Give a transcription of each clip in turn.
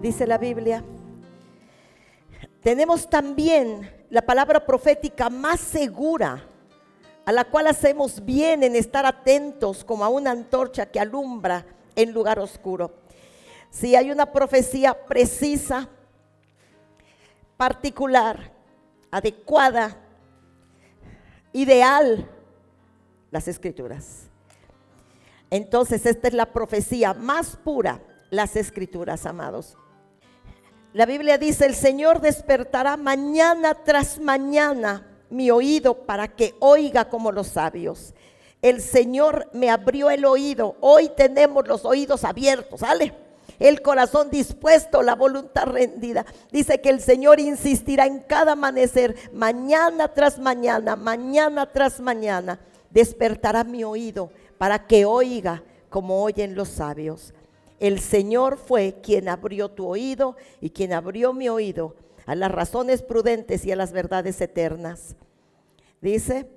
Dice la Biblia, tenemos también la palabra profética más segura, a la cual hacemos bien en estar atentos como a una antorcha que alumbra en lugar oscuro. Si hay una profecía precisa, particular, adecuada, ideal, las Escrituras. Entonces esta es la profecía más pura, las Escrituras, amados. La Biblia dice: el Señor despertará mañana tras mañana mi oído para que oiga como los sabios. El Señor me abrió el oído. Hoy tenemos los oídos abiertos, ¿sale? El corazón dispuesto, la voluntad rendida. Dice que el Señor insistirá en cada amanecer, mañana tras mañana, despertará mi oído para que oiga como oyen los sabios. El Señor fue quien abrió tu oído y quien abrió mi oído a las razones prudentes y a las verdades eternas. Dice: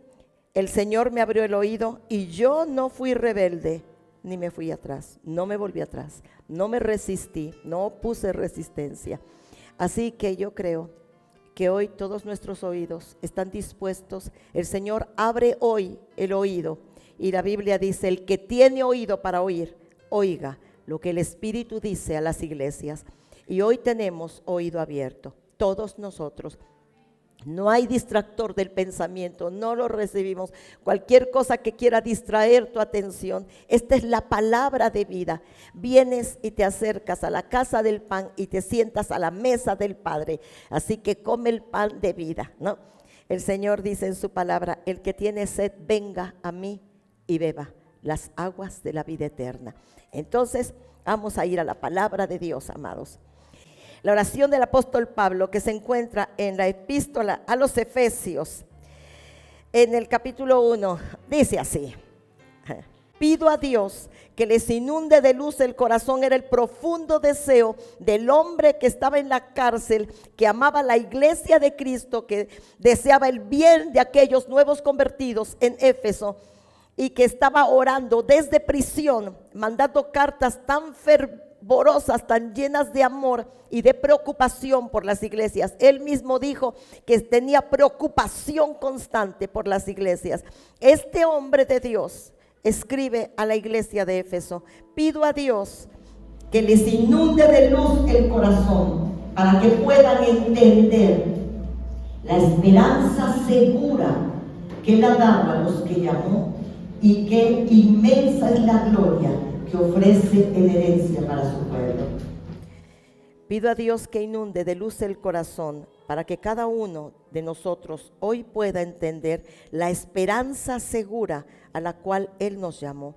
el Señor me abrió el oído y yo no fui rebelde, ni me fui atrás, no me volví atrás, no me resistí, no puse resistencia. Así que yo creo que hoy todos nuestros oídos están dispuestos. El Señor abre hoy el oído y la Biblia dice: el que tiene oído para oír, oiga lo que el Espíritu dice a las iglesias. Y hoy tenemos oído abierto, todos nosotros. No hay distractor del pensamiento, no lo recibimos. Cualquier cosa que quiera distraer tu atención, esta es la palabra de vida. Vienes y te acercas a la casa del pan y te sientas a la mesa del Padre. Así que come el pan de vida, ¿no? El Señor dice en su palabra: el que tiene sed, venga a mí y beba las aguas de la vida eterna. Entonces vamos a ir a la palabra de Dios, amados. La oración del apóstol Pablo, que se encuentra en la epístola a los Efesios, en el capítulo 1, dice así: pido a Dios que les inunde de luz el corazón. Era el profundo deseo del hombre que estaba en la cárcel, que amaba la iglesia de Cristo, que deseaba el bien de aquellos nuevos convertidos en Éfeso, y que estaba orando desde prisión, mandando cartas tan fervorosas, tan llenas de amor y de preocupación por las iglesias. Él mismo dijo que tenía preocupación constante por las iglesias. Este hombre de Dios escribe a la iglesia de Éfeso: pido a Dios que les inunde de luz el corazón para que puedan entender la esperanza segura que Él ha dado a los que llamó, y qué inmensa es la gloria que ofrece en herencia para su pueblo. Pido a Dios que inunde de luz el corazón para que cada uno de nosotros hoy pueda entender la esperanza segura a la cual Él nos llamó.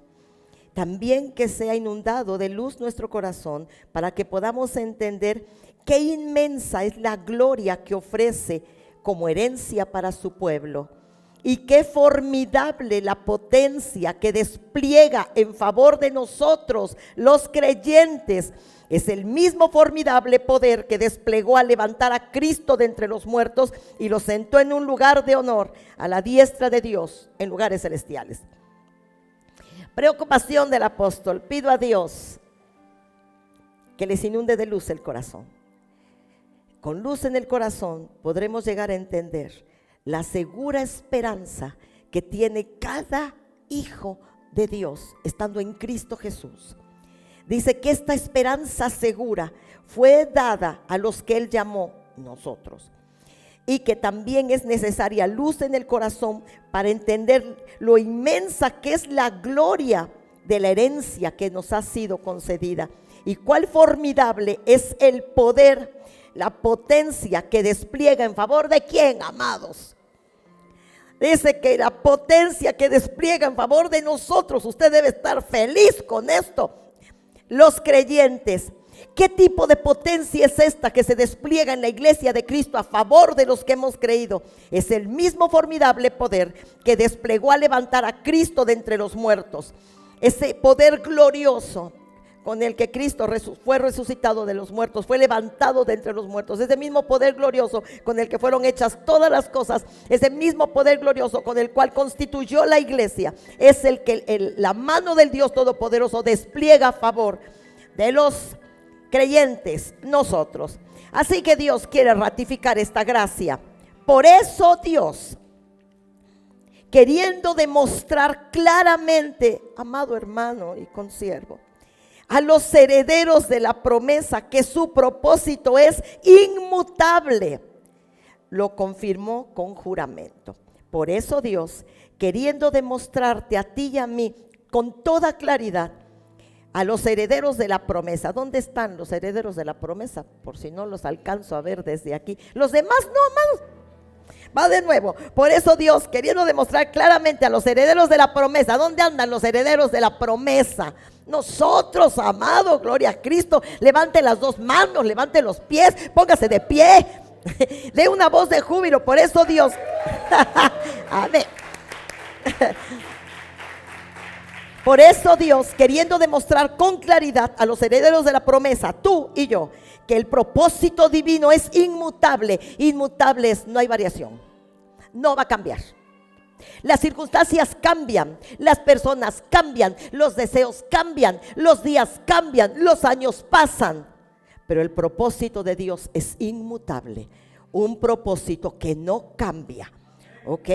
También que sea inundado de luz nuestro corazón para que podamos entender qué inmensa es la gloria que ofrece como herencia para su pueblo. Y qué formidable la potencia que despliega en favor de nosotros, los creyentes. Es el mismo formidable poder que desplegó al levantar a Cristo de entre los muertos y lo sentó en un lugar de honor a la diestra de Dios en lugares celestiales. Preocupación del apóstol: pido a Dios que les inunde de luz el corazón. Con luz en el corazón podremos llegar a entender la segura esperanza que tiene cada hijo de Dios estando en Cristo Jesús. Dice que esta esperanza segura fue dada a los que Él llamó, nosotros, y que también es necesaria luz en el corazón para entender lo inmensa que es la gloria de la herencia que nos ha sido concedida, y cuál formidable es el poder, la potencia que despliega en favor de ¿quién, amados? Dice que la potencia que despliega en favor de nosotros. Usted debe estar feliz con esto. Los creyentes, ¿qué tipo de potencia es esta que se despliega en la iglesia de Cristo a favor de los que hemos creído? Es el mismo formidable poder que desplegó a levantar a Cristo de entre los muertos. Ese poder glorioso con el que Cristo fue resucitado de los muertos, fue levantado de entre los muertos. Ese mismo poder glorioso con el que fueron hechas todas las cosas, ese mismo poder glorioso con el cual constituyó la iglesia, es el que la mano del Dios Todopoderoso despliega a favor de los creyentes, nosotros. Así que Dios quiere ratificar esta gracia. Por eso Dios, queriendo demostrar claramente, amado hermano y consiervo, a los herederos de la promesa que su propósito es inmutable, lo confirmó con juramento. Por eso Dios, queriendo demostrarte a ti y a mí con toda claridad, a los herederos de la promesa. ¿Dónde están los herederos de la promesa? Por si no los alcanzo a ver desde aquí. Los demás no, amados. Va de nuevo. Por eso Dios, queriendo demostrar claramente a los herederos de la promesa. ¿Dónde andan los herederos de la promesa? Nosotros, amado, gloria a Cristo. Levante las dos manos, levante los pies, póngase de pie. Dé una voz de júbilo. Por eso Dios. Amén. Por eso Dios, queriendo demostrar con claridad a los herederos de la promesa, tú y yo, que el propósito divino es inmutable. Inmutable es, no hay variación, no va a cambiar. Las circunstancias cambian, las personas cambian, los deseos cambian, los días cambian, los años pasan. Pero el propósito de Dios es inmutable, un propósito que no cambia. ¿Ok?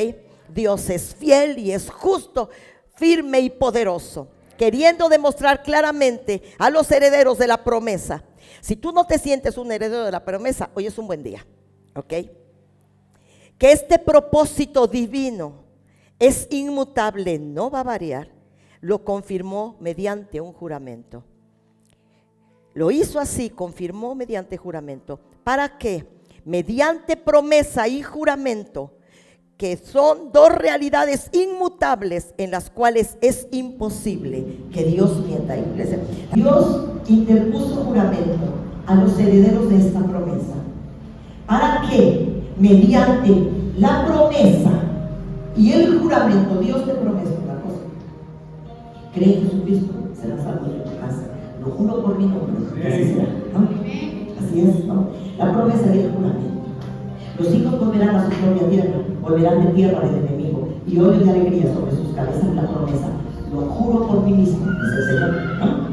Dios es fiel y es justo, firme y poderoso, queriendo demostrar claramente a los herederos de la promesa. Si tú no te sientes un heredero de la promesa, hoy es un buen día, ¿ok? Que este propósito divino es inmutable, no va a variar, lo confirmó mediante un juramento. Lo hizo así, confirmó mediante juramento. ¿Para qué? Mediante promesa y juramento, que son dos realidades inmutables en las cuales es imposible que Dios mienta. Iglesia, Dios interpuso juramento a los herederos de esta promesa para que mediante la promesa y el juramento, Dios te promete una cosa: cree en Jesucristo, serás salvo de tu casa, lo juro por mi nombre, que así será, ¿no? Así es, ¿no? La promesa y el juramento. Los hijos volverán a su propia tierra, volverán de tierra del enemigo, y óleo de alegría sobre sus cabezas la promesa. Lo juro por mí mismo, dice el Señor, ¿no?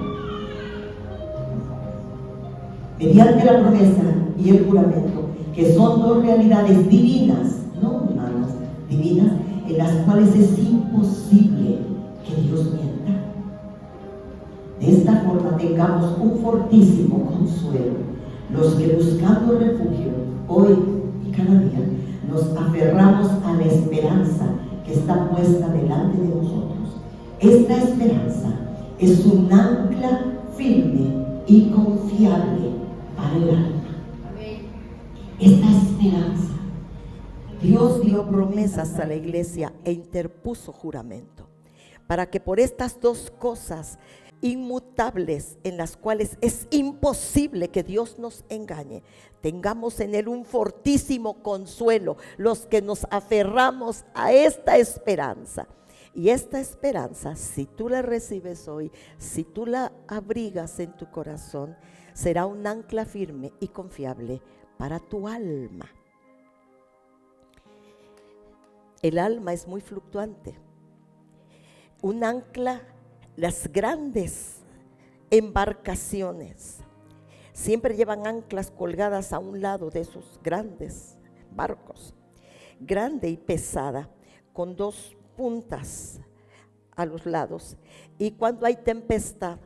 Mediante la promesa y el juramento, que son dos realidades divinas, no humanas, divinas, en las cuales es imposible que Dios mienta. De esta forma tengamos un fortísimo consuelo, los que buscando refugio hoy cada día nos aferramos a la esperanza que está puesta delante de nosotros. Esta esperanza es un ancla firme y confiable para el alma. Esta esperanza, Dios dio promesas a la iglesia e interpuso juramento para que por estas dos cosas inmutables, en las cuales es imposible que Dios nos engañe, tengamos en Él un fortísimo consuelo, los que nos aferramos a esta esperanza. Y esta esperanza, si tú la recibes hoy, si tú la abrigas en tu corazón, será un ancla firme y confiable para tu alma. El alma es muy fluctuante. Un ancla, las grandes embarcaciones siempre llevan anclas colgadas a un lado de esos grandes barcos, grande y pesada, con dos puntas a los lados. Y cuando hay tempestad,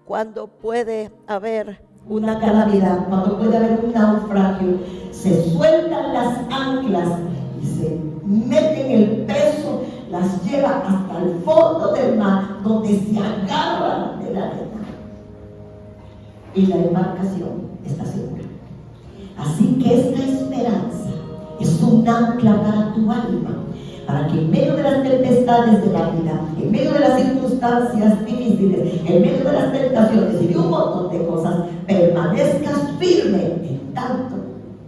cuando puede haber una calamidad, cuando puede haber un naufragio, se sueltan las anclas y se meten el peso, las lleva hasta el fondo del mar, donde se agarran de la arena y la embarcación está segura. Así que esta esperanza es un ancla para tu alma, para que en medio de las tempestades de la vida, en medio de las circunstancias difíciles, en medio de las tentaciones y de un montón de cosas, permanezcas firme en tanto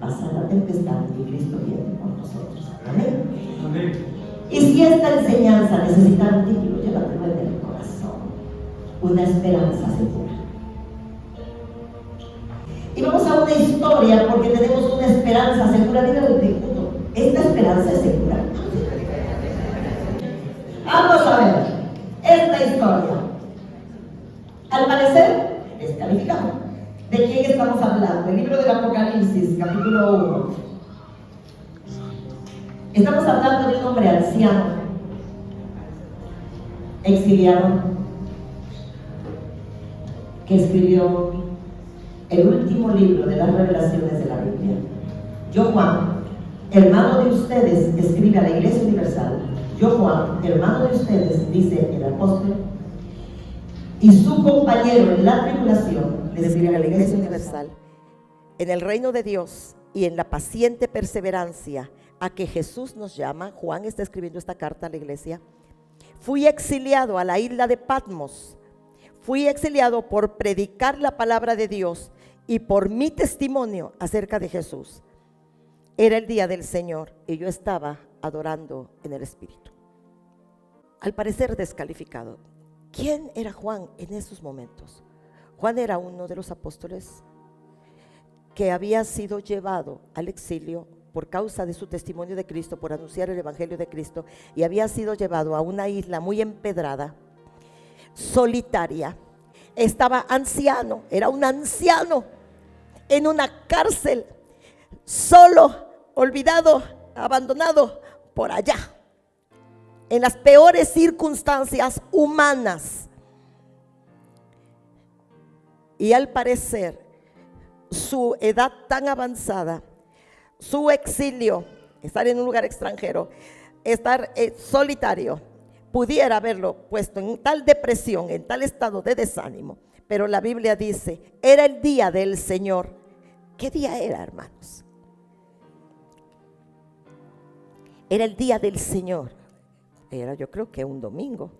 pasa la tempestad y Cristo viene por nosotros. Amén. Amén. Y si esta enseñanza necesita un título, llévatelo en el corazón: una esperanza segura. Y vamos a una historia, porque tenemos una esperanza segura. Mira el título: esta esperanza es segura. Vamos a ver esta historia. Al parecer es calificada. ¿De quién Apocalipsis, capítulo 1. Estamos hablando de un hombre anciano, exiliado, que escribió el último libro de las revelaciones de la Biblia. Yo, Juan, hermano de ustedes, escribe a la Iglesia Universal. Yo, Juan, hermano de ustedes, dice el apóstol, y su compañero en la tribulación, le escribe a la Iglesia Universal, en el reino de Dios y en la paciente perseverancia a que Jesús nos llama. Juan está escribiendo esta carta a la iglesia. Fui exiliado a la isla de Patmos. Fui exiliado por predicar la palabra de Dios y por mi testimonio acerca de Jesús. Era el día del Señor y yo estaba adorando en el Espíritu. Al parecer descalificado. ¿Quién era Juan en esos momentos? Juan era uno de los apóstoles que había sido llevado al exilio por causa de su testimonio de Cristo, por anunciar el evangelio de Cristo, y había sido llevado a una isla muy empedrada, solitaria. Estaba anciano, era un anciano en una cárcel, solo, olvidado, abandonado por allá, en las peores circunstancias humanas. Y al parecer, su edad tan avanzada, su exilio, estar en un lugar extranjero, estar solitario, pudiera haberlo puesto en tal depresión, en tal estado de desánimo. Pero la Biblia dice, era el día del Señor. ¿Qué día era, hermanos? Era el día del Señor. Era, yo creo que un domingo.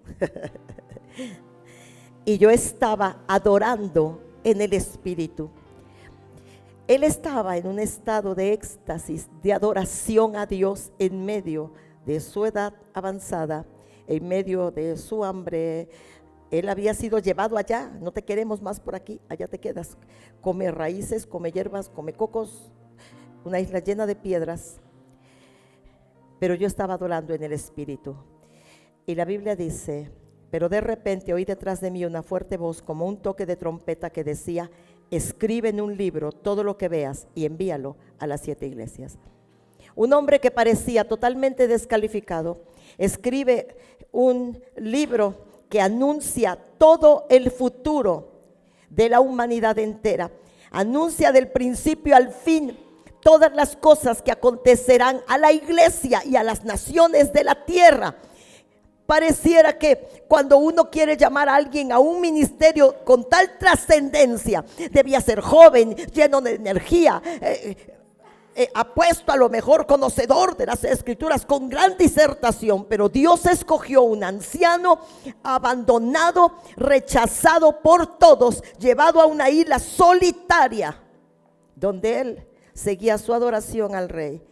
Y yo estaba adorando en el Espíritu. Él estaba en un estado de éxtasis, de adoración a Dios en medio de su edad avanzada, en medio de su hambre. Él había sido llevado allá, no te queremos más por aquí, allá te quedas. Come raíces, come hierbas, come cocos, una isla llena de piedras. Pero yo estaba adorando en el Espíritu. Y la Biblia dice, pero de repente oí detrás de mí una fuerte voz como un toque de trompeta que decía, escribe en un libro todo lo que veas y envíalo a las 7 iglesias. Un hombre que parecía totalmente descalificado escribe un libro que anuncia todo el futuro de la humanidad entera. Anuncia del principio al fin todas las cosas que acontecerán a la iglesia y a las naciones de la tierra. Pareciera que cuando uno quiere llamar a alguien a un ministerio con tal trascendencia, debía ser joven, lleno de energía, apuesto, a lo mejor conocedor de las escrituras, con gran disertación. Pero Dios escogió un anciano abandonado, rechazado por todos, llevado a una isla solitaria, donde él seguía su adoración al Rey.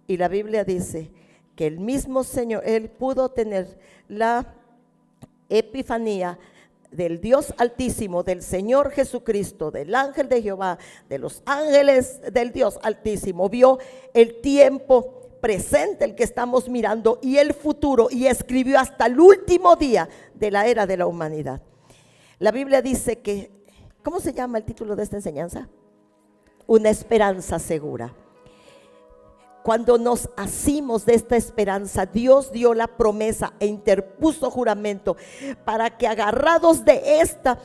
Y la Biblia dice que el mismo Señor, él pudo tener la epifanía del Dios Altísimo, del Señor Jesucristo, del ángel de Jehová, de los ángeles del Dios Altísimo. Vio el tiempo presente, el que estamos mirando, y el futuro, y escribió hasta el último día de la era de la humanidad. La Biblia dice que, ¿cómo se llama el título de esta enseñanza? Una esperanza segura. Cuando nos asimos de esta esperanza, Dios dio la promesa e interpuso juramento para que, agarrados de esta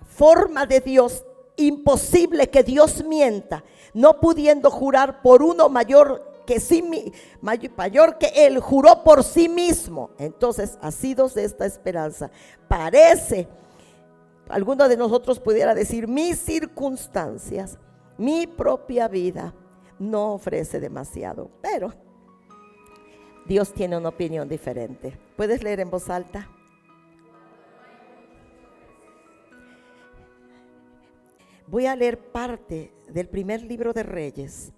forma de Dios, imposible que Dios mienta, no pudiendo jurar por uno mayor que él, juró por sí mismo. Entonces, asidos de esta esperanza, parece, alguno de nosotros pudiera decir, mis circunstancias, mi propia vida no ofrece demasiado, pero Dios tiene una opinión diferente. ¿Puedes leer en voz alta? Voy a leer parte del primer libro de Reyes,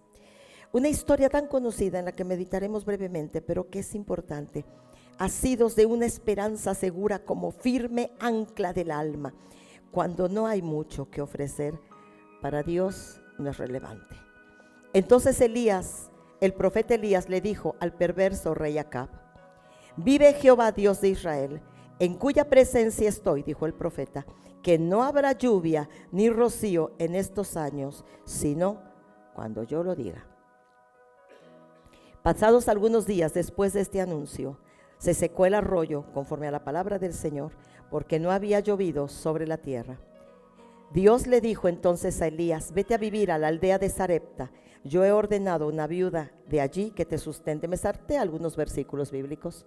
una historia tan conocida en la que meditaremos brevemente, pero que es importante. Asidos de una esperanza segura como firme ancla del alma. Cuando no hay mucho que ofrecer, para Dios no es relevante. Entonces Elías, el profeta Elías, le dijo al perverso rey Acab: vive Jehová, Dios de Israel, en cuya presencia estoy, dijo el profeta, que no habrá lluvia ni rocío en estos años, sino cuando yo lo diga. Pasados algunos días después de este anuncio, se secó el arroyo conforme a la palabra del Señor, porque no había llovido sobre la tierra. Dios le dijo entonces a Elías: vete a vivir a la aldea de Sarepta. Yo he ordenado una viuda de allí que te sustente. Me salté algunos versículos bíblicos.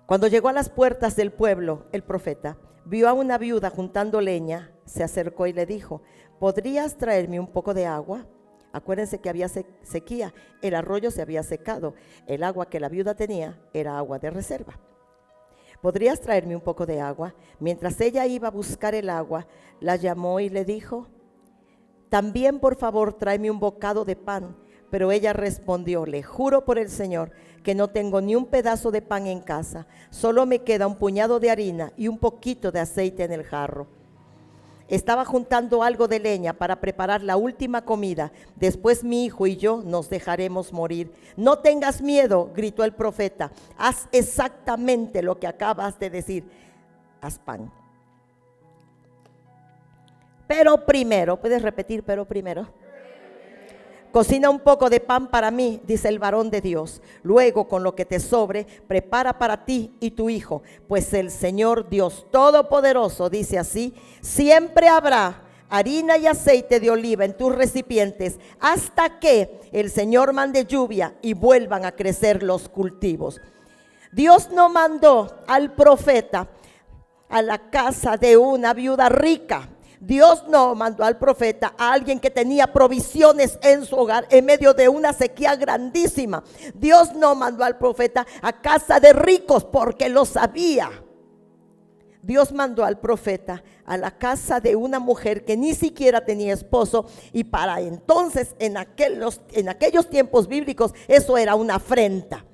Cuando llegó a las puertas del pueblo, el profeta vio a una viuda juntando leña, se acercó y le dijo: ¿podrías traerme un poco de agua? Acuérdense que había sequía, el arroyo se había secado, el agua que la viuda tenía era agua de reserva. ¿Podrías traerme un poco de agua? Mientras ella iba a buscar el agua, la llamó y le dijo: también por favor tráeme un bocado de pan. Pero ella respondió: le juro por el Señor que no tengo ni un pedazo de pan en casa, solo me queda un puñado de harina y un poquito de aceite en el jarro. Estaba juntando algo de leña para preparar la última comida. Después mi hijo y yo nos dejaremos morir. No tengas miedo, gritó el profeta. Haz exactamente lo que acabas de decir. Haz pan. Pero primero, ¿puedes repetir pero primero? Cocina un poco de pan para mí, dice el varón de Dios. Luego, con lo que te sobre, prepara para ti y tu hijo, pues el Señor Dios Todopoderoso dice así: siempre habrá harina y aceite de oliva en tus recipientes hasta que el Señor mande lluvia y vuelvan a crecer los cultivos. Dios no mandó al profeta a la casa de una viuda rica. Dios no mandó al profeta a alguien que tenía provisiones en su hogar en medio de una sequía grandísima. Dios no mandó al profeta a casa de ricos porque lo sabía. Dios mandó al profeta a la casa de una mujer que ni siquiera tenía esposo, y para entonces, en aquellos tiempos bíblicos, eso era una afrenta.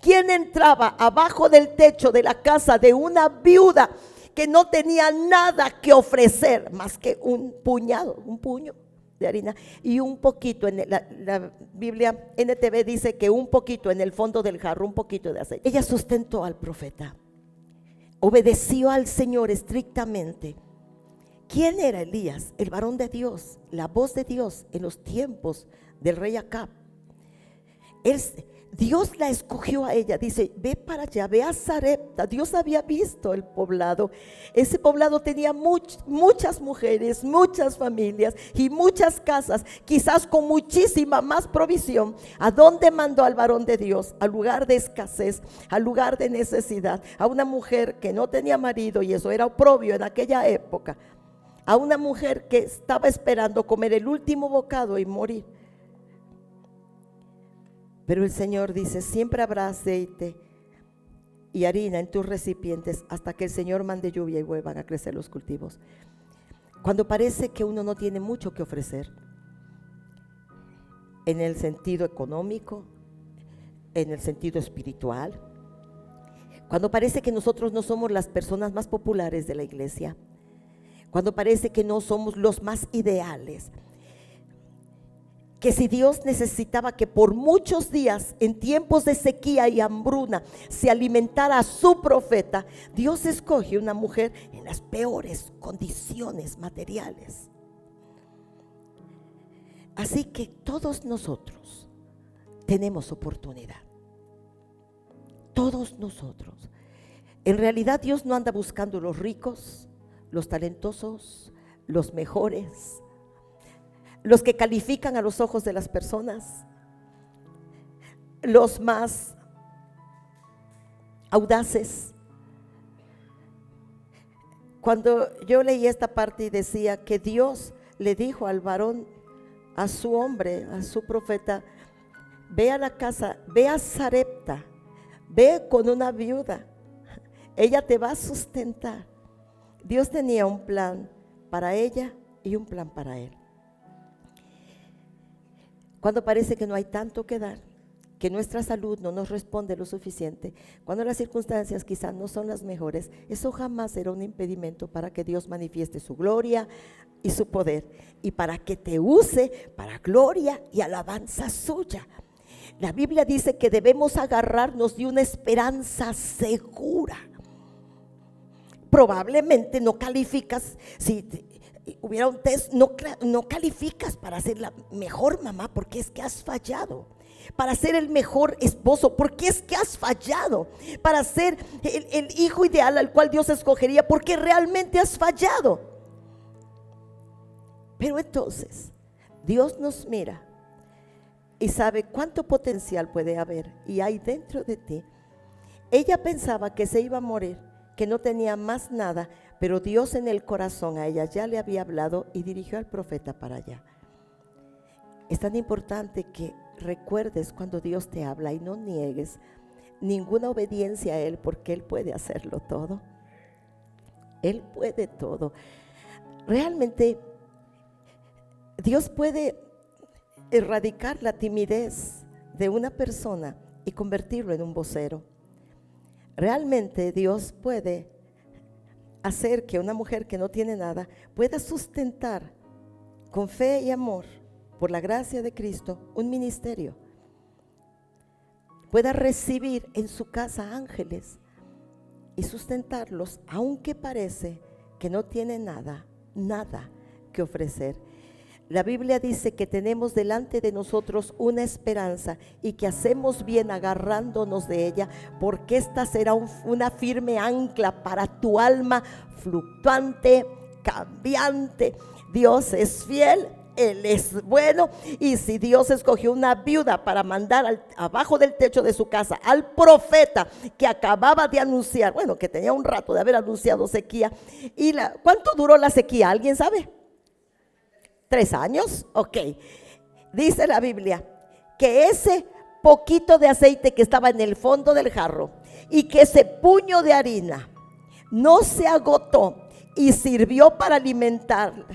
¿Quién entraba abajo del techo de la casa de una viuda que no tenía nada que ofrecer más que un puño de harina y un poquito? La Biblia NTV dice que un poquito en el fondo del jarro, un poquito de aceite. Ella sustentó al profeta, obedeció al Señor estrictamente. ¿Quién era Elías? El varón de Dios, la voz de Dios en los tiempos del rey Acab. Dios la escogió a ella, dice: ve para allá, ve a Sarepta. Dios había visto el poblado. Ese poblado tenía muchas mujeres, muchas familias y muchas casas, quizás con muchísima más provisión. ¿A dónde mandó al varón de Dios? Al lugar de escasez, al lugar de necesidad, a una mujer que no tenía marido, y eso era oprobio en aquella época, a una mujer que estaba esperando comer el último bocado y morir. Pero el Señor dice: siempre habrá aceite y harina en tus recipientes hasta que el Señor mande lluvia y vuelvan a crecer los cultivos. Cuando parece que uno no tiene mucho que ofrecer, en el sentido económico, en el sentido espiritual, cuando parece que nosotros no somos las personas más populares de la iglesia, cuando parece que no somos los más ideales, que si Dios necesitaba que por muchos días, en tiempos de sequía y hambruna, se alimentara a su profeta, Dios escoge una mujer en las peores condiciones materiales. Así que todos nosotros tenemos oportunidad. Todos nosotros. En realidad Dios no anda buscando los ricos, los talentosos, los mejores, los que califican a los ojos de las personas, los más audaces. Cuando yo leí esta parte y decía que Dios le dijo al varón, a su hombre, a su profeta: ve a la casa, ve a Sarepta, ve con una viuda, ella te va a sustentar. Dios tenía un plan para ella y un plan para él. Cuando parece que no hay tanto que dar, que nuestra salud no nos responde lo suficiente, cuando las circunstancias quizás no son las mejores, eso jamás será un impedimento para que Dios manifieste su gloria y su poder, y para que te use para gloria y alabanza suya. La Biblia dice que debemos agarrarnos de una esperanza segura. probablemente no calificas, si hubiera un test, no calificas para ser la mejor mamá porque es que has fallado, para ser el mejor esposo porque es que has fallado, para ser el hijo ideal al cual Dios escogería porque realmente has fallado. Pero entonces Dios nos mira y sabe cuánto potencial puede haber y hay dentro de ti. Ella pensaba que se iba a morir, que no tenía más nada, pero Dios en el corazón a ella ya le había hablado y dirigió al profeta para allá. Es tan importante que recuerdes cuando Dios te habla y no niegues ninguna obediencia a Él, porque Él puede hacerlo todo. Él puede todo. Realmente Dios puede erradicar la timidez de una persona y convertirlo en un vocero. Realmente Dios puede hacer que una mujer que no tiene nada pueda sustentar con fe y amor, por la gracia de Cristo, un ministerio. Pueda recibir en su casa ángeles y sustentarlos, aunque parece que no tiene nada que ofrecer. La Biblia dice que tenemos delante de nosotros una esperanza y que hacemos bien agarrándonos de ella, porque esta será una firme ancla para tu alma fluctuante, cambiante. Dios es fiel, Él es bueno, y si Dios escogió una viuda para mandar abajo del techo de su casa al profeta que acababa de anunciar, bueno, que tenía un rato de haber anunciado sequía, y ¿cuánto duró la sequía? ¿Alguien sabe? 3 años, ok. Dice la Biblia que ese poquito de aceite que estaba en el fondo del jarro y que ese puño de harina no se agotó y sirvió para alimentar.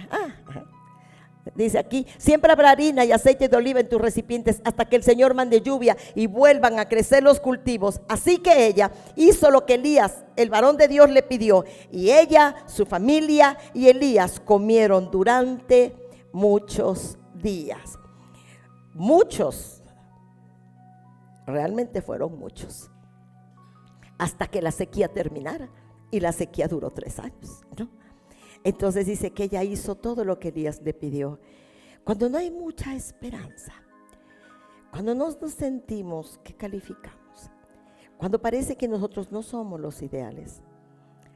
Dice aquí, siempre habrá harina y aceite de oliva en tus recipientes hasta que el Señor mande lluvia y vuelvan a crecer los cultivos. Así que ella hizo lo que Elías, el varón de Dios, le pidió, y ella, su familia y Elías comieron durante muchos días. Muchos, realmente fueron muchos, hasta que la sequía terminara, y la sequía duró 3 años, ¿no? Entonces dice que ella hizo todo lo que Elías le pidió. Cuando no hay mucha esperanza, cuando no nos sentimos que calificamos, cuando parece que nosotros no somos los ideales,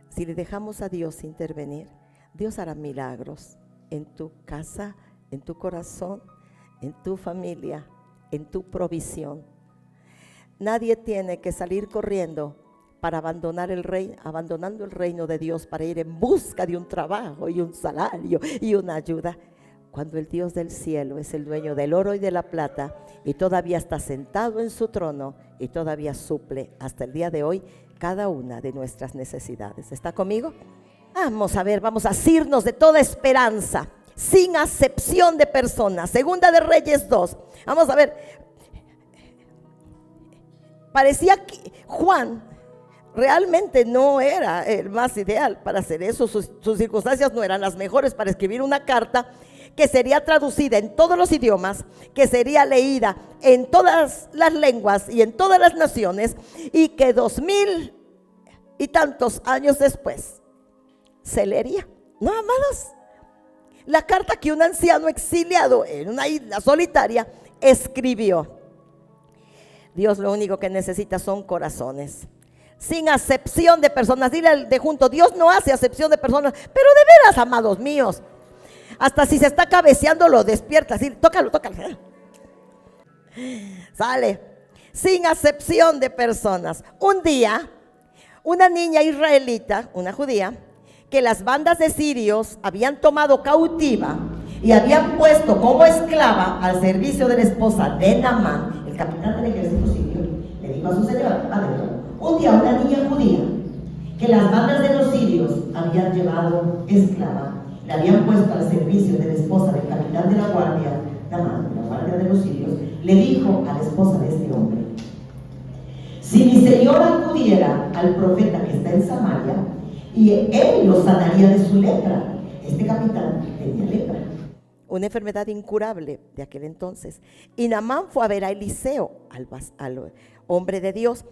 si le dejamos a Dios intervenir, Dios hará milagros en tu casa, en tu corazón, en tu familia, en tu provisión. Nadie tiene que salir corriendo para abandonando el reino de Dios para ir en busca de un trabajo y un salario y una ayuda, cuando el Dios del cielo es el dueño del oro y de la plata y todavía está sentado en su trono y todavía suple hasta el día de hoy cada una de nuestras necesidades. ¿Está conmigo? Vamos a ver, vamos a asirnos de toda esperanza, sin acepción de personas. Segunda de Reyes 2. Vamos a ver. Parecía que Juan realmente no era el más ideal para hacer eso. Sus circunstancias no eran las mejores para escribir una carta que sería traducida en todos los idiomas, que sería leída en todas las lenguas y en todas las naciones, y que 2000 y tantos años después se leería. No, amados, la carta que un anciano exiliado en una isla solitaria escribió. Dios lo único que necesita son corazones, sin acepción de personas. Dile al de junto, Dios no hace acepción de personas. Pero de veras, amados míos, hasta si se está cabeceando lo despierta. Así, tócalo. Sale, sin acepción de personas. Un día, una niña israelita, una judía, que las bandas de sirios habían tomado cautiva y habían puesto como esclava al servicio de la esposa de Naamán, el capitán del ejército sirio, le dijo a su señor: un día una niña judía que las bandas de los sirios habían llevado esclava, le habían puesto al servicio de la esposa del capitán de la guardia, Naamán, de la guardia de los sirios, le dijo a la esposa de este hombre: si mi señor acudiera al profeta que está en Samaria, y él lo sanaría de su lepra. Este capitán tenía lepra, una enfermedad incurable de aquel entonces. Y Naamán fue a ver a Eliseo, al hombre de Dios.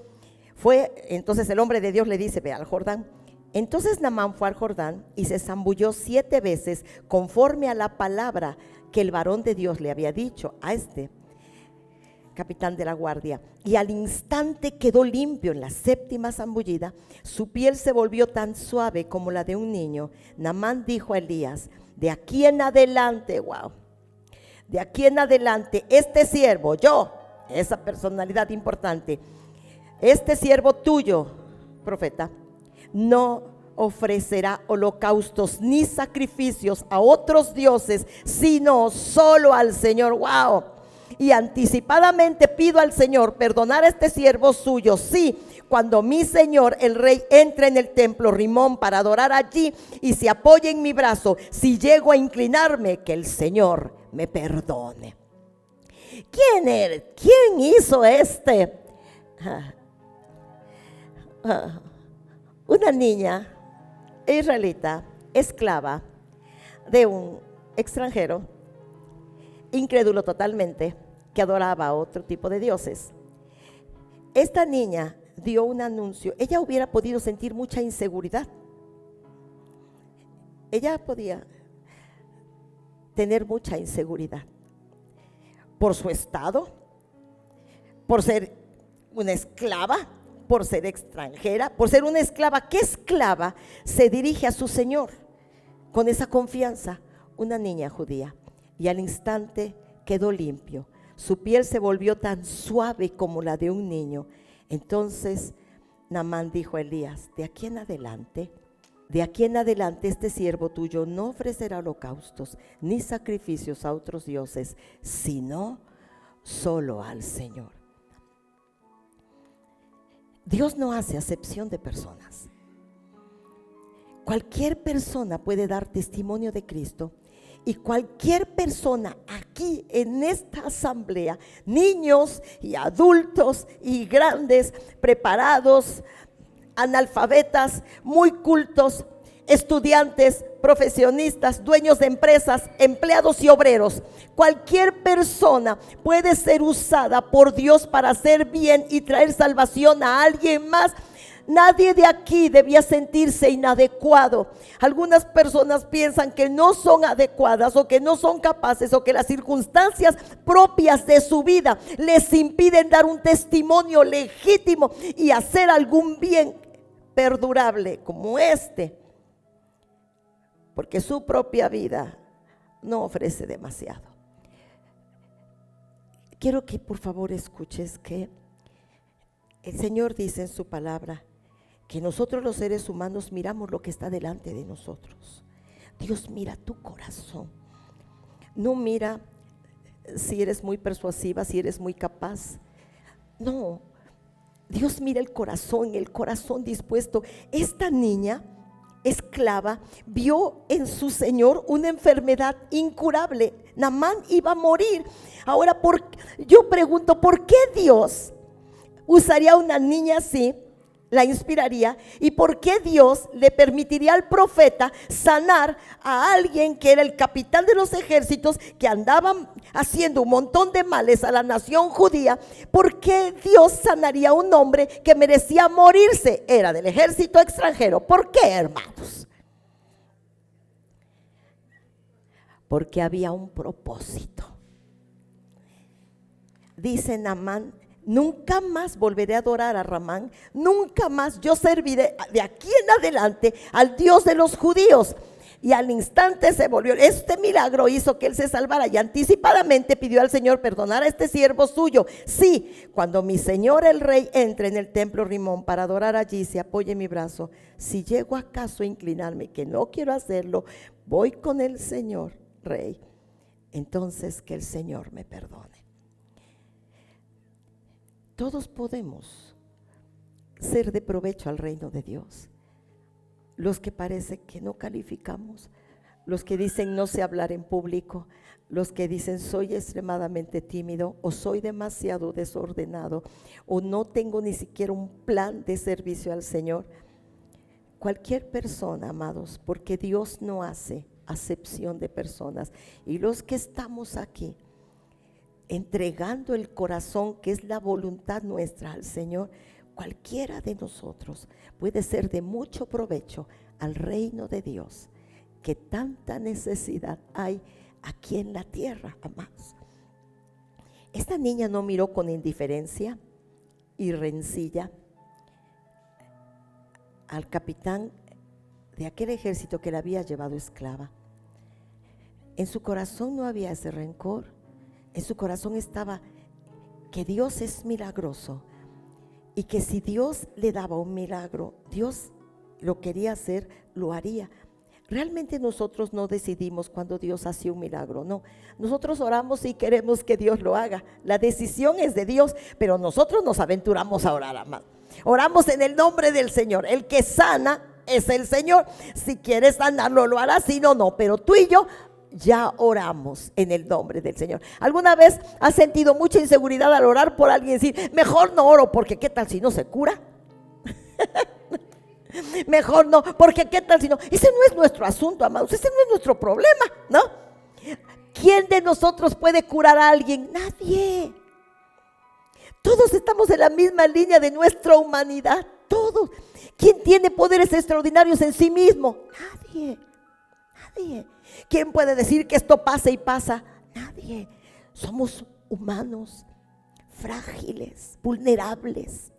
Entonces el hombre de Dios le dice: ve al Jordán Entonces Naamán fue al Jordán y se zambulló 7 veces conforme a la palabra que el varón de Dios le había dicho a este capitán de la guardia, y al instante quedó limpio. En la 7ª zambullida su piel se volvió tan suave como la de un niño. Naamán dijo a Elías: de aquí en adelante, de aquí en adelante, este siervo, yo, esa personalidad importante, este siervo tuyo, profeta, no ofrecerá holocaustos ni sacrificios a otros dioses, sino solo al Señor. Y anticipadamente pido al Señor perdonar a este siervo suyo, sí, cuando mi señor el rey entre en el templo Rimón para adorar allí y se apoye en mi brazo, si llego a inclinarme, que el Señor me perdone. ¿Quién eres? ¿Quién hizo una niña israelita, esclava de un extranjero, incrédulo totalmente, que adoraba a otro tipo de dioses? Esta niña dio un anuncio. Ella hubiera podido sentir mucha inseguridad. Ella podía tener mucha inseguridad por su estado, por ser una esclava, por ser extranjera, por ser una esclava. ¿Qué esclava se dirige a su señor con esa confianza? Una niña judía. Y al instante quedó limpio. Su piel se volvió tan suave como la de un niño. Entonces Naamán dijo a Elías: de aquí en adelante este siervo tuyo no ofrecerá holocaustos ni sacrificios a otros dioses, sino solo al Señor. Dios no hace acepción de personas. Cualquier persona puede dar testimonio de Cristo. Y cualquier persona aquí en esta asamblea, niños y adultos y grandes, preparados, analfabetas, muy cultos, estudiantes, profesionistas, dueños de empresas, empleados y obreros, cualquier persona puede ser usada por Dios para hacer bien y traer salvación a alguien más. Nadie de aquí debía sentirse inadecuado. Algunas personas piensan que no son adecuadas o que no son capaces o que las circunstancias propias de su vida les impiden dar un testimonio legítimo y hacer algún bien perdurable como porque su propia vida no ofrece demasiado. Quiero que por favor escuches que el Señor dice en su palabra que nosotros los seres humanos miramos lo que está delante de nosotros. Dios mira tu corazón. No mira si eres muy persuasiva, si eres muy capaz. No, Dios mira el corazón dispuesto. Esta niña esclava vio en su señor una enfermedad incurable. Naamán iba a morir. Ahora yo pregunto, ¿por qué Dios usaría a una niña así? La inspiraría. ¿Y por qué Dios le permitiría al profeta sanar a alguien que era el capitán de los ejércitos, que andaban haciendo un montón de males a la nación judía? ¿Por qué Dios sanaría a un hombre que merecía morirse? Era del ejército extranjero. ¿Por qué, hermanos? Porque había un propósito. Dice Naamán: nunca más volveré a adorar a Ramán, nunca más yo serviré de aquí en adelante al Dios de los judíos. Y al instante se volvió. Este milagro hizo que él se salvara y anticipadamente pidió al Señor perdonar a este siervo suyo. Sí, cuando mi señor el rey entre en el templo Rimón para adorar allí, se apoye en mi brazo. Si llego acaso a inclinarme, que no quiero hacerlo, voy con el señor rey, entonces que el Señor me perdone. Todos podemos ser de provecho al reino de Dios. Los que parece que no calificamos, los que dicen no sé hablar en público, los que dicen soy extremadamente tímido o soy demasiado desordenado o no tengo ni siquiera un plan de servicio al Señor. Cualquier persona, amados, porque Dios no hace acepción de personas. Y los que estamos aquí entregando el corazón, que es la voluntad nuestra, al Señor, cualquiera de nosotros puede ser de mucho provecho al reino de Dios, que tanta necesidad hay aquí en la tierra, amados. Esta niña no miró con indiferencia y rencilla al capitán de aquel ejército que la había llevado esclava. En su corazón no había ese rencor. En su corazón estaba que Dios es milagroso y que si Dios le daba un milagro, Dios lo quería hacer, lo haría. Realmente nosotros no decidimos cuando Dios hace un milagro, no. Nosotros oramos y queremos que Dios lo haga. La decisión es de Dios, pero nosotros nos aventuramos a orar, amado. Oramos en el nombre del Señor. El que sana es el Señor. Si quieres sanarlo, lo hará, si no, no. Pero tú y yo ya oramos en el nombre del Señor. ¿Alguna vez has sentido mucha inseguridad al orar por alguien y decir, mejor no oro porque qué tal si no se cura? Mejor no, porque qué tal si no. Ese no es nuestro asunto, amados, ese no es nuestro problema, ¿no? ¿Quién de nosotros puede curar a alguien? Nadie. Todos estamos en la misma línea de nuestra humanidad, todos. ¿Quién tiene poderes extraordinarios en sí mismo? Nadie, nadie. ¿Quién puede decir que esto pasa y pasa? Nadie. Somos humanos, frágiles, vulnerables.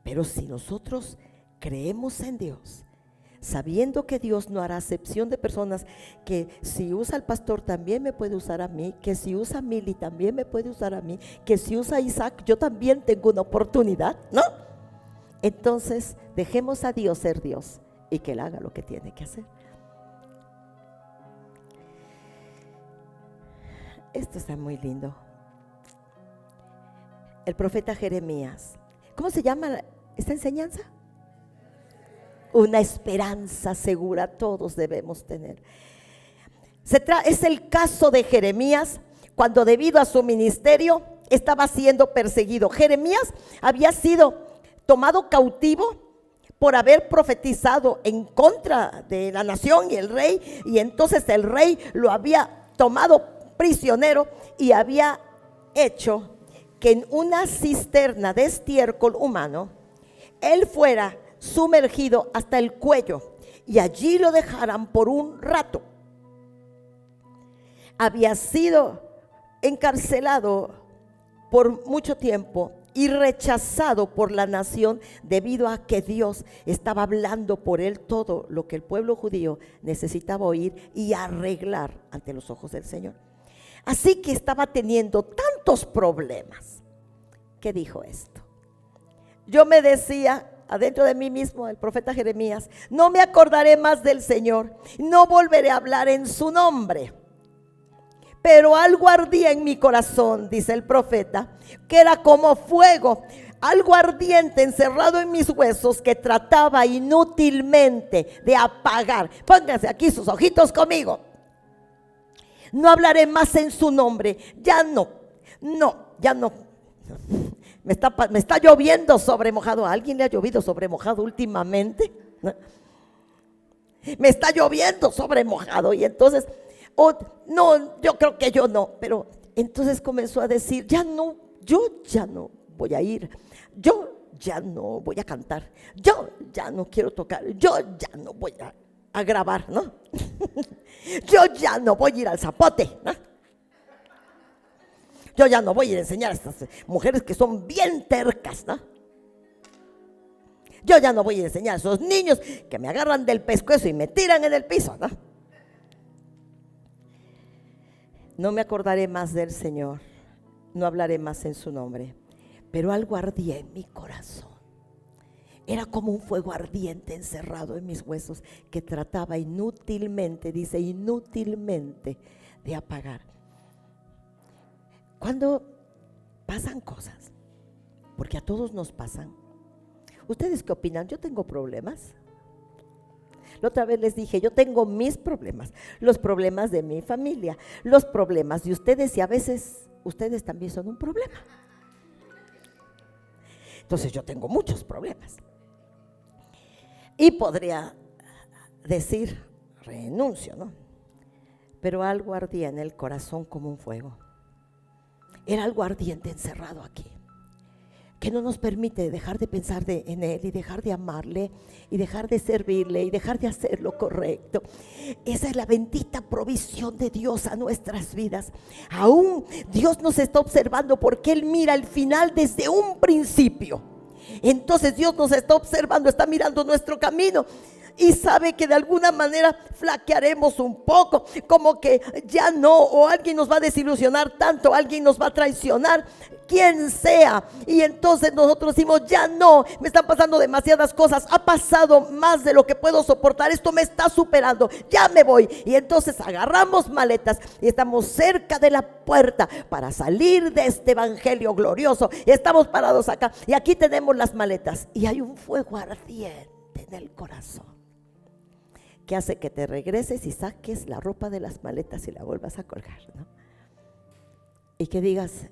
Pero si nosotros creemos en Dios, sabiendo que Dios no hará acepción de personas, que si usa al pastor también me puede usar a mí, que si usa a Mili también me puede usar a mí, que si usa a Isaac yo también tengo una oportunidad, ¿no? Entonces dejemos a Dios ser Dios y que Él haga lo que tiene que hacer. Esto está muy lindo. El profeta Jeremías. ¿Cómo se llama esta enseñanza? Una esperanza segura todos debemos tener. Es el caso de Jeremías cuando debido a su ministerio estaba siendo perseguido. Jeremías había sido tomado cautivo por haber profetizado en contra de la nación y el rey, y entonces el rey lo había tomado prisionero y había hecho que en una cisterna de estiércol humano él fuera sumergido hasta el cuello y allí lo dejaran por un rato. Había sido encarcelado por mucho tiempo y rechazado por la nación debido a que Dios estaba hablando por él todo lo que el pueblo judío necesitaba oír y arreglar ante los ojos del Señor. Así que estaba teniendo tantos problemas que dijo esto. Yo me decía adentro de mí mismo, el profeta Jeremías, no me acordaré más del Señor, no volveré a hablar en su nombre. Pero algo ardía en mi corazón, dice el profeta, que era como fuego, algo ardiente encerrado en mis huesos que trataba inútilmente de apagar. Pónganse aquí sus ojitos conmigo. No hablaré más en su nombre, ya no. Me está lloviendo sobre mojado. ¿A alguien le ha llovido sobre mojado últimamente? Me está lloviendo sobre mojado. Y entonces, no, yo creo que yo no. Pero entonces comenzó a decir, yo ya no voy a ir. Yo ya no voy a cantar. Yo ya no quiero tocar. Yo ya no voy a grabar, ¿no? Yo ya no voy a ir al zapote, ¿no? Yo ya no voy a ir a enseñar a estas mujeres que son bien tercas, ¿no? Yo ya no voy a enseñar a esos niños que me agarran del pescuezo y me tiran en el piso, ¿no? No me acordaré más del Señor, no hablaré más en su nombre. Pero algo ardía en mi corazón. Era como un fuego ardiente encerrado en mis huesos que trataba inútilmente, dice inútilmente, de apagar. Cuando pasan cosas, porque a todos nos pasan. ¿Ustedes qué opinan? Yo tengo problemas. La otra vez les dije, yo tengo mis problemas, los problemas de mi familia, los problemas de ustedes, y a veces ustedes también son un problema. Entonces yo tengo muchos problemas. Y podría decir, renuncio, ¿no? Pero algo ardía en el corazón como un fuego. Era algo ardiente encerrado aquí. que no nos permite dejar de pensar en Él y dejar de amarle y dejar de servirle y dejar de hacer lo correcto. Esa es la bendita provisión de Dios a nuestras vidas. Aún Dios nos está observando porque Él mira el final desde un principio. Entonces Dios nos está observando, está mirando nuestro camino y sabe que de alguna manera flaquearemos un poco, como que ya no, o alguien nos va a desilusionar tanto, alguien nos va a traicionar, quien sea, y entonces nosotros decimos, ya no, me están pasando demasiadas cosas, ha pasado más de lo que puedo soportar, esto me está superando, ya me voy. Y entonces agarramos maletas y estamos cerca de la puerta para salir de este evangelio glorioso, y estamos parados acá, y aquí tenemos las maletas, y hay un fuego ardiente en el corazón que hace que te regreses y saques la ropa de las maletas y la vuelvas a colgar, ¿no? Y que digas,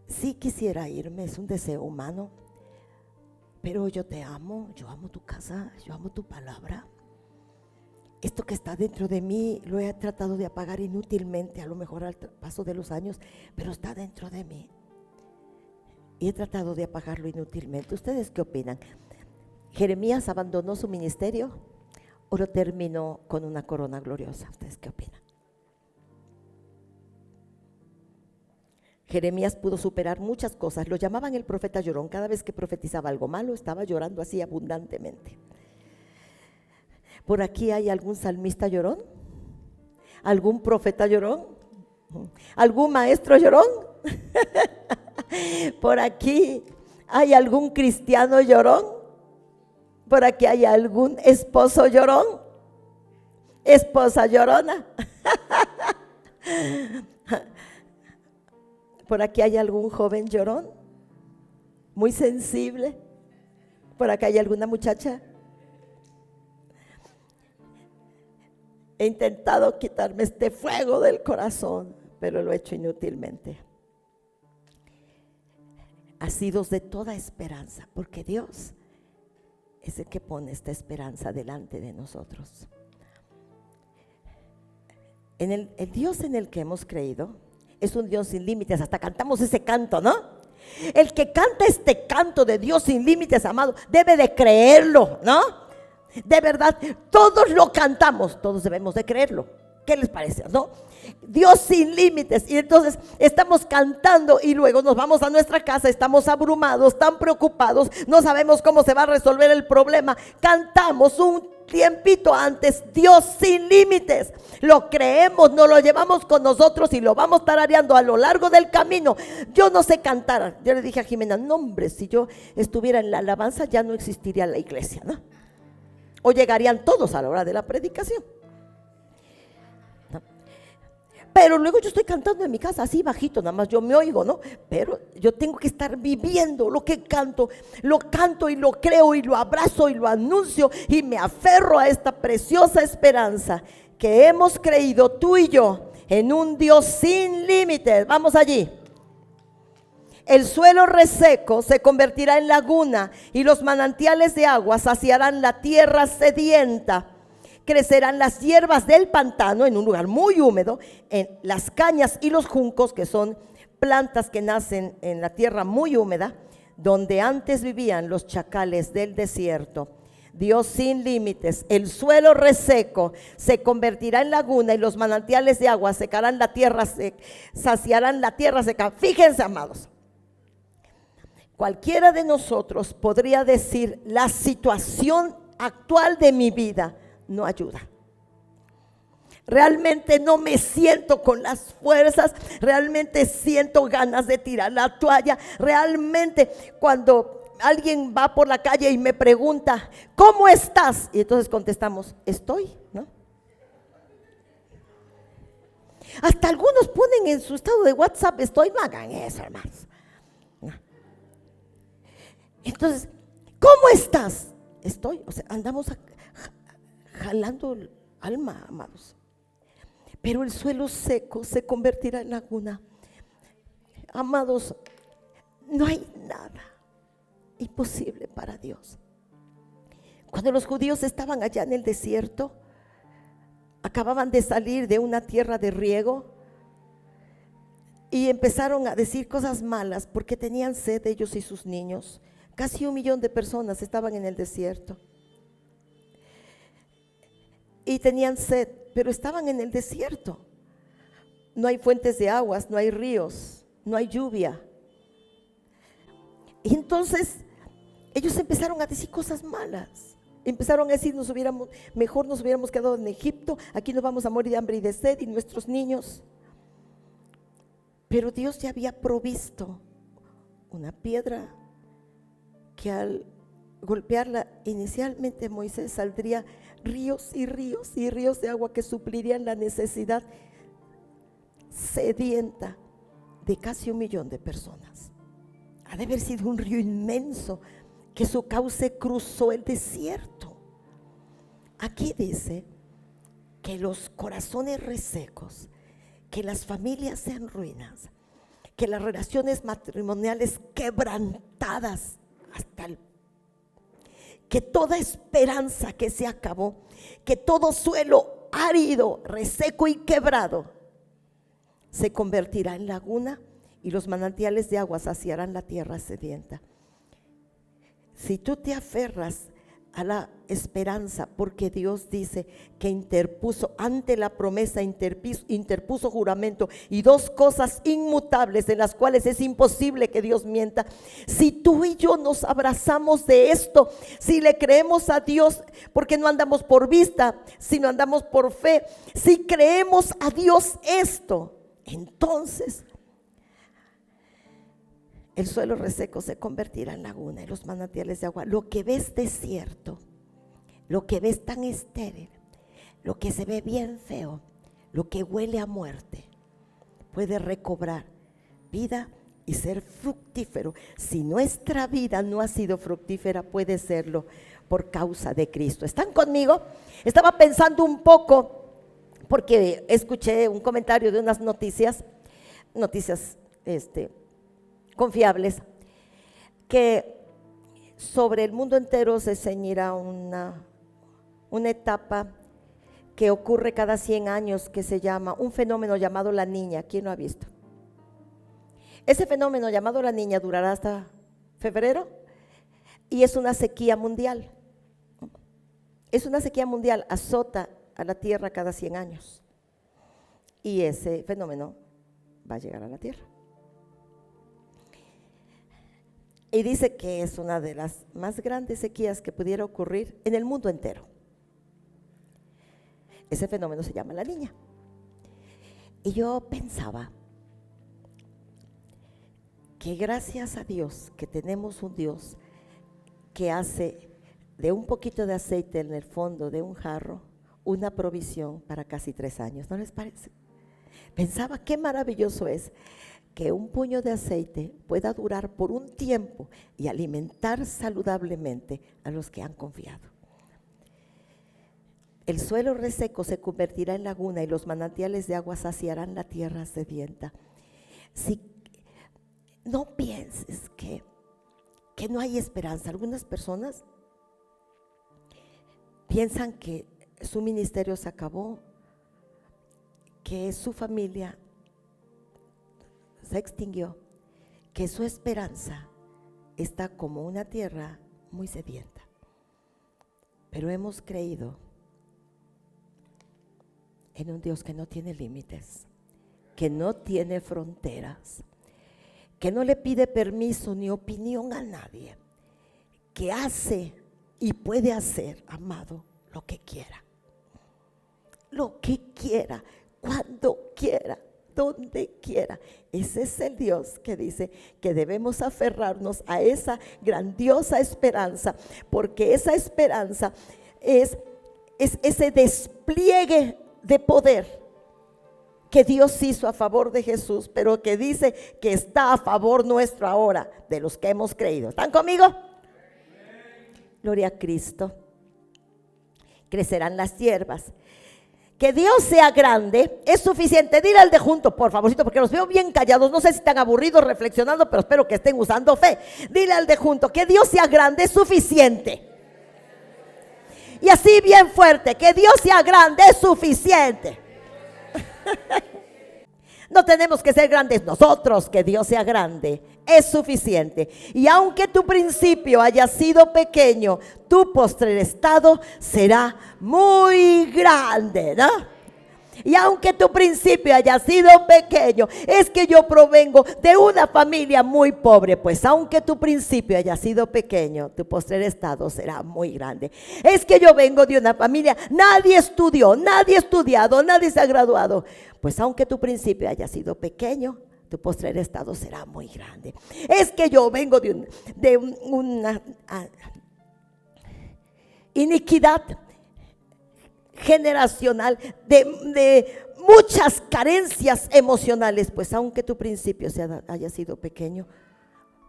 sí quisiera irme, es un deseo humano, pero yo te amo, yo amo tu casa, yo amo tu palabra. Esto que está dentro de mí lo he tratado de apagar inútilmente, a lo mejor al paso de los años, pero está dentro de mí y he tratado de apagarlo inútilmente. ¿Ustedes qué opinan? ¿Jeremías abandonó su ministerio o lo terminó con una corona gloriosa? ¿Ustedes qué opinan? Jeremías pudo superar muchas cosas. Lo llamaban el profeta llorón. Cada vez que profetizaba algo malo estaba llorando así abundantemente. ¿Por aquí hay algún salmista llorón? ¿Algún profeta llorón? ¿Algún maestro llorón? ¿Por aquí hay algún cristiano llorón? ¿Por aquí hay algún esposo llorón? ¿Esposa llorona? ¿Por aquí hay algún joven llorón? Muy sensible. ¿Por acá hay alguna muchacha? He intentado quitarme este fuego del corazón, pero lo he hecho inútilmente. Asidos de toda esperanza, porque Dios es el que pone esta esperanza delante de nosotros. El Dios en el que hemos creído es un Dios sin límites. Hasta cantamos ese canto, ¿no? El que canta este canto de Dios sin límites, amado, debe de creerlo, ¿no? De verdad, todos lo cantamos, todos debemos de creerlo. ¿Qué les parece, no? Dios sin límites. Y entonces estamos cantando y luego nos vamos a nuestra casa, estamos abrumados, tan preocupados, no sabemos cómo se va a resolver el problema. Cantamos un tiempito antes, Dios sin límites. Lo creemos, nos lo llevamos con nosotros y lo vamos tarareando a lo largo del camino. Yo no sé cantar. Yo le dije a Jimena, no hombre, si yo estuviera en la alabanza ya no existiría la iglesia, ¿no? O llegarían todos a la hora de la predicación. Pero luego yo estoy cantando en mi casa así bajito, nada más yo me oigo, ¿no? Pero yo tengo que estar viviendo lo que canto. Lo canto y lo creo y lo abrazo y lo anuncio y me aferro a esta preciosa esperanza que hemos creído tú y yo en un Dios sin límites. Vamos allí. El suelo reseco se convertirá en laguna y los manantiales de agua saciarán la tierra sedienta. Crecerán las hierbas del pantano en un lugar muy húmedo, en las cañas y los juncos, que son plantas que nacen en la tierra muy húmeda, donde antes vivían los chacales del desierto. Dios sin límites, el suelo reseco se convertirá en laguna y los manantiales de agua secarán la tierra, saciarán la tierra seca. Fíjense, amados, cualquiera de nosotros podría decir, la situación actual de mi vida no ayuda. Realmente no me siento con las fuerzas, realmente siento ganas de tirar la toalla. Realmente cuando alguien va por la calle y me pregunta, ¿cómo estás? Y entonces contestamos, estoy, ¿no? Hasta algunos ponen en su estado de WhatsApp, estoy, no hagan eso, hermanos. Entonces, ¿cómo estás? Estoy, o sea, andamos jalando el alma, amados. Pero el suelo seco se convertirá en laguna. Amados, no hay nada imposible para Dios. Cuando los judíos estaban allá en el desierto, acababan de salir de una tierra de riego, y empezaron a decir cosas malas porque tenían sed ellos y sus niños. Casi 1 millón de personas estaban en el desierto y tenían sed, pero estaban en el desierto. No hay fuentes de aguas, no hay ríos, no hay lluvia. Y entonces ellos empezaron a decir cosas malas. Empezaron a decir, mejor nos hubiéramos quedado en Egipto, aquí nos vamos a morir de hambre y de sed y nuestros niños. Pero Dios ya había provisto una piedra que al golpearla inicialmente Moisés saldría ríos y ríos y ríos de agua que suplirían la necesidad sedienta de casi 1 millón de personas. Ha de haber sido un río inmenso que su cauce cruzó el desierto. Aquí dice que los corazones resecos, que las familias sean ruinas, que las relaciones matrimoniales quebrantadas que toda esperanza que se acabó, que todo suelo árido, reseco y quebrado se convertirá en laguna y los manantiales de agua saciarán la tierra sedienta. Si tú te aferras a la esperanza, porque Dios dice que interpuso ante la promesa, interpuso juramento y 2 cosas inmutables de las cuales es imposible que Dios mienta. Si tú y yo nos abrazamos de esto, si le creemos a Dios, porque no andamos por vista, sino andamos por fe, si creemos a Dios esto, entonces el suelo reseco se convertirá en laguna y los manantiales de agua. Lo que ves desierto, lo que ves tan estéril, lo que se ve bien feo, lo que huele a muerte, puede recobrar vida y ser fructífero. Si nuestra vida no ha sido fructífera, puede serlo por causa de Cristo. ¿Están conmigo? Estaba pensando un poco, porque escuché un comentario de unas noticias confiables, que sobre el mundo entero se ceñirá una etapa que ocurre cada 100 años, que se llama un fenómeno llamado la niña. ¿Quién lo ha visto? Ese fenómeno llamado la niña durará hasta febrero y es una sequía mundial. Es una sequía mundial, azota a la tierra cada 100 años y ese fenómeno va a llegar a la tierra. Y dice que es una de las más grandes sequías que pudiera ocurrir en el mundo entero. Ese fenómeno se llama la niña. Y yo pensaba que gracias a Dios que tenemos un Dios que hace de un poquito de aceite en el fondo de un jarro una provisión para casi 3 años. ¿No les parece? Pensaba qué maravilloso es que un puño de aceite pueda durar por un tiempo y alimentar saludablemente a los que han confiado. El suelo reseco se convertirá en laguna y los manantiales de agua saciarán la tierra sedienta. Si no pienses que no hay esperanza. Algunas personas piensan que su ministerio se acabó, que su familia se extinguió, que su esperanza está como una tierra muy sedienta. Pero hemos creído en un Dios que no tiene límites, que no tiene fronteras, que no le pide permiso ni opinión a nadie, que hace y puede hacer, amado, lo que quiera, cuando quiera, donde quiera. Ese es el Dios que dice que debemos aferrarnos a esa grandiosa esperanza, porque esa esperanza es ese despliegue de poder que Dios hizo a favor de Jesús, pero que dice que está a favor nuestro ahora, de los que hemos creído. ¿Están conmigo? Gloria a Cristo. Crecerán las hierbas. Que Dios sea grande es suficiente. Dile al de junto, por favorcito, porque los veo bien callados. No sé si están aburridos reflexionando, pero espero que estén usando fe. Dile al de junto, que Dios sea grande es suficiente. Y así bien fuerte, que Dios sea grande es suficiente. No tenemos que ser grandes nosotros, que Dios sea grande, es suficiente. Y aunque tu principio haya sido pequeño, tu postrer estado será muy grande, ¿no? Y aunque tu principio haya sido pequeño, es que yo provengo de una familia muy pobre, pues aunque tu principio haya sido pequeño, tu postrer estado será muy grande. Es que yo vengo de una familia, nadie estudió, nadie ha estudiado, nadie se ha graduado, pues aunque tu principio haya sido pequeño, tu postrer estado será muy grande. Es que yo vengo de una iniquidad generacional, de muchas carencias emocionales, pues aunque tu principio haya sido pequeño,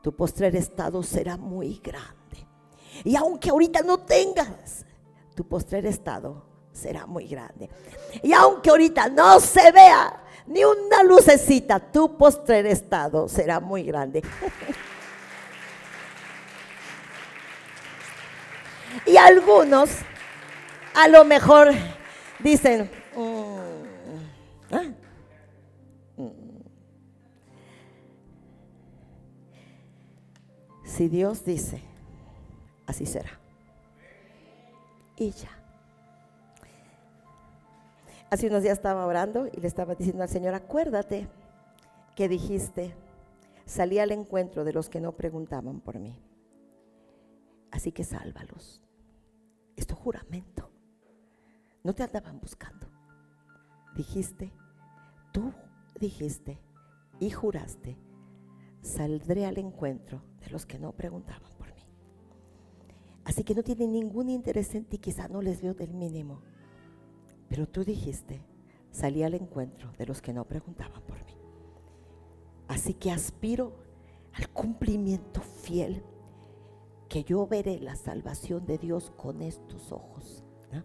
tu postrer estado será muy grande. Y aunque ahorita no tengas, tu postrer estado será muy grande. Y aunque ahorita no se vea ni una lucecita, tu postrer estado será muy grande. Y algunos a lo mejor dicen, si Dios dice, así será. Y ya. Hace unos días estaba orando y le estaba diciendo al Señor, acuérdate que dijiste, salí al encuentro de los que no preguntaban por mí. Así que sálvalos. Es tu juramento. No te andaban buscando. Tú dijiste y juraste, saldré al encuentro de los que no preguntaban por mí. Así que no tienen ningún interés en ti, quizá no les veo del mínimo, pero tú dijiste, salí al encuentro de los que no preguntaban por mí. Así que aspiro al cumplimiento fiel, que yo veré la salvación de Dios con estos ojos, ¿no?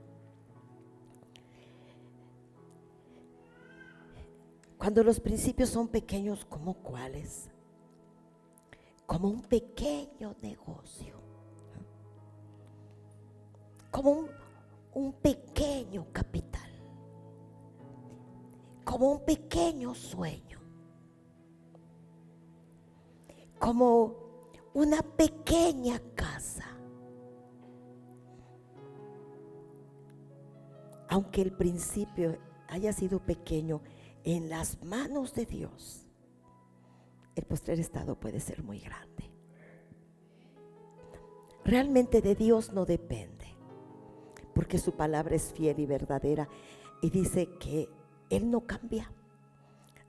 Cuando los principios son pequeños, ¿como cuáles? Como un pequeño negocio, ¿no? Como un pequeño capital, como un pequeño sueño, como una pequeña casa. Aunque el principio haya sido pequeño, en las manos de Dios, el postrer estado puede ser muy grande. Realmente de Dios no depende, porque su palabra es fiel y verdadera, y dice que Él no cambia.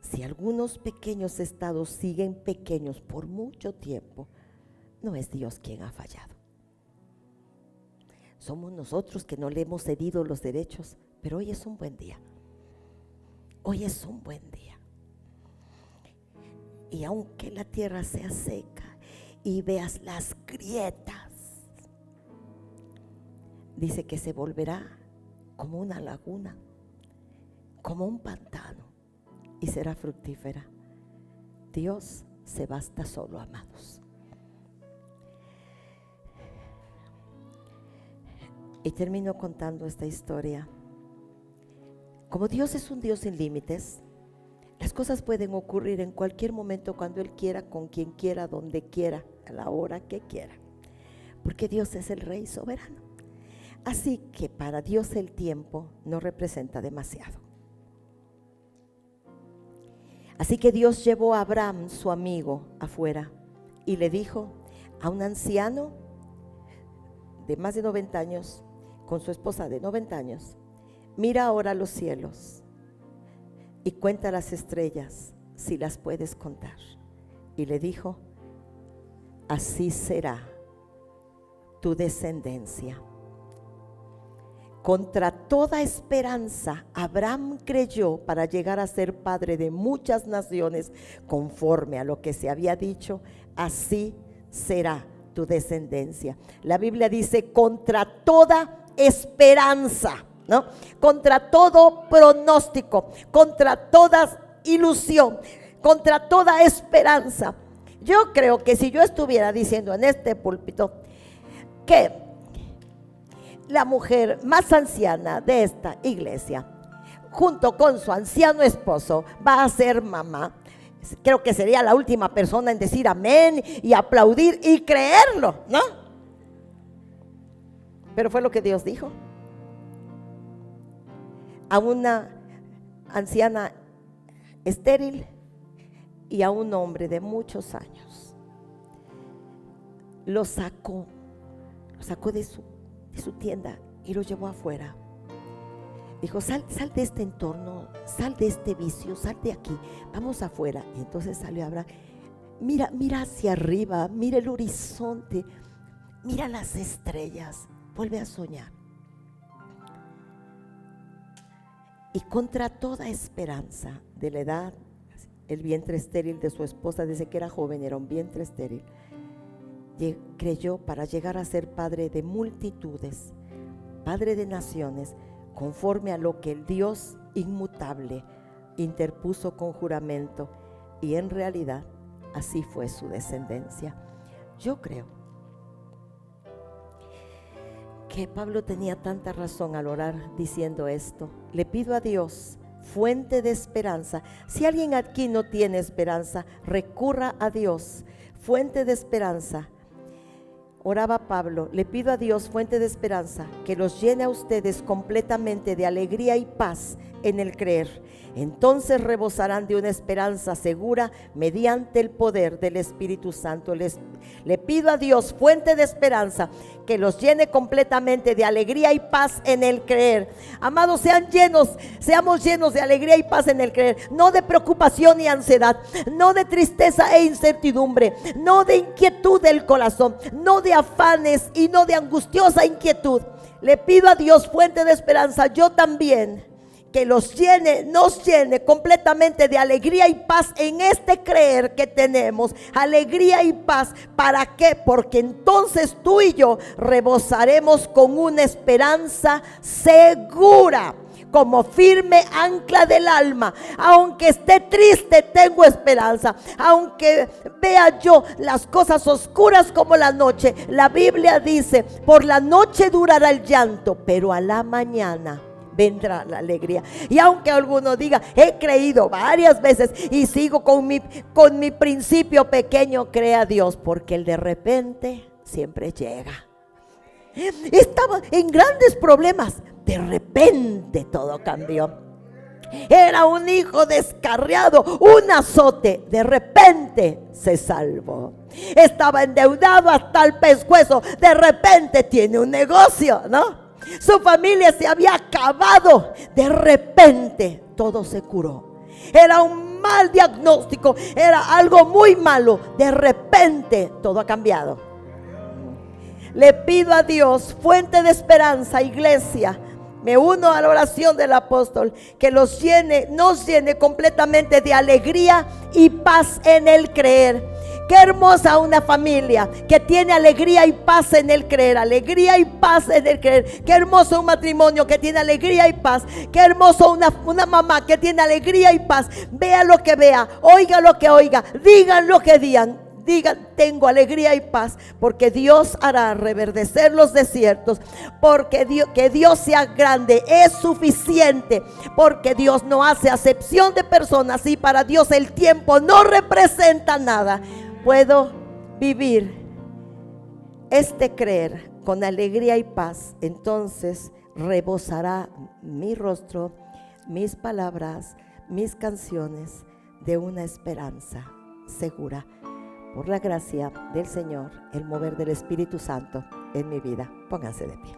Si algunos pequeños estados siguen pequeños por mucho tiempo, no es Dios quien ha fallado. Somos nosotros que no le hemos cedido los derechos, pero hoy es un buen día. Hoy es un buen día. Y aunque la tierra sea seca y veas las grietas, dice que se volverá como una laguna, como un pantano, y será fructífera. Dios se basta solo, amados. Y termino contando esta historia. Como Dios es un Dios sin límites, las cosas pueden ocurrir en cualquier momento, cuando Él quiera, con quien quiera, donde quiera, a la hora que quiera, porque Dios es el Rey soberano. Así que para Dios el tiempo no representa demasiado. Así que Dios llevó a Abraham, su amigo, afuera y le dijo a un anciano de más de 90 años, con su esposa de 90 años, mira ahora los cielos y cuenta las estrellas, si las puedes contar. Y le dijo, así será tu descendencia. Contra toda esperanza, Abraham creyó para llegar a ser padre de muchas naciones, conforme a lo que se había dicho, así será tu descendencia. La Biblia dice, contra toda esperanza, ¿no? Contra todo pronóstico, contra toda ilusión, contra toda esperanza. Yo creo que si yo estuviera diciendo en este púlpito que la mujer más anciana de esta iglesia junto con su anciano esposo, va a ser mamá. Creo que sería la última persona en decir amén y aplaudir y creerlo, ¿no? Pero fue lo que Dios dijo. A una anciana estéril y a un hombre de muchos años. Lo sacó de su tienda y lo llevó afuera. Dijo, sal de este entorno, sal de este vicio, sal de aquí, vamos afuera. Y entonces salió Abraham. Mira hacia arriba, mira el horizonte, mira las estrellas, vuelve a soñar. Y contra toda esperanza de la edad, el vientre estéril de su esposa, desde que era joven, era un vientre estéril, creyó para llegar a ser padre de multitudes, padre de naciones, conforme a lo que el Dios inmutable interpuso con juramento, y en realidad así fue su descendencia. Yo creo que Pablo tenía tanta razón al orar diciendo esto. Le pido a Dios, fuente de esperanza. Si alguien aquí no tiene esperanza, recurra a Dios, fuente de esperanza. Oraba Pablo, le pido a Dios, fuente de esperanza, que los llene a ustedes completamente de alegría y paz en el creer. Entonces rebosarán de una esperanza segura mediante el poder del Espíritu Santo. Le pido a Dios, fuente de esperanza, que los llene completamente de alegría y paz en el creer. Amados, seamos llenos de alegría y paz en el creer, no de preocupación y ansiedad, no de tristeza e incertidumbre, no de inquietud del corazón, no de afanes y no de angustiosa inquietud. Le pido a Dios, fuente de esperanza, yo también, que nos llene completamente de alegría y paz en este creer que tenemos. Alegría y paz, ¿para qué? Porque entonces tú y yo rebosaremos con una esperanza segura, como firme ancla del alma. Aunque esté triste, tengo esperanza. Aunque vea yo las cosas oscuras como la noche, la Biblia dice, por la noche durará el llanto, pero a la mañana vendrá la alegría. Y aunque alguno diga, he creído varias veces y sigo con mi principio pequeño, crea a Dios, porque el de repente siempre llega. Estaba en grandes problemas, de repente todo cambió. Era un hijo descarriado, un azote, de repente se salvó. Estaba endeudado hasta el pescuezo, de repente tiene un negocio, ¿no? Su familia se había acabado, de repente todo se curó. Era un mal diagnóstico, era algo muy malo, de repente todo ha cambiado. Le pido a Dios, fuente de esperanza, iglesia, me uno a la oración del apóstol, que nos llene completamente de alegría y paz en el creer. Qué hermosa una familia que tiene alegría y paz en el creer, alegría y paz en el creer. Qué hermoso un matrimonio que tiene alegría y paz. Qué hermoso una mamá que tiene alegría y paz. Vea lo que vea, oiga lo que oiga, digan lo que digan. Digan, tengo alegría y paz, porque Dios hará reverdecer los desiertos, porque que Dios sea grande es suficiente, porque Dios no hace acepción de personas y para Dios el tiempo no representa nada. Puedo vivir este creer con alegría y paz, entonces rebosará mi rostro, mis palabras, mis canciones de una esperanza segura. Por la gracia del Señor, el mover del Espíritu Santo en mi vida. Pónganse de pie.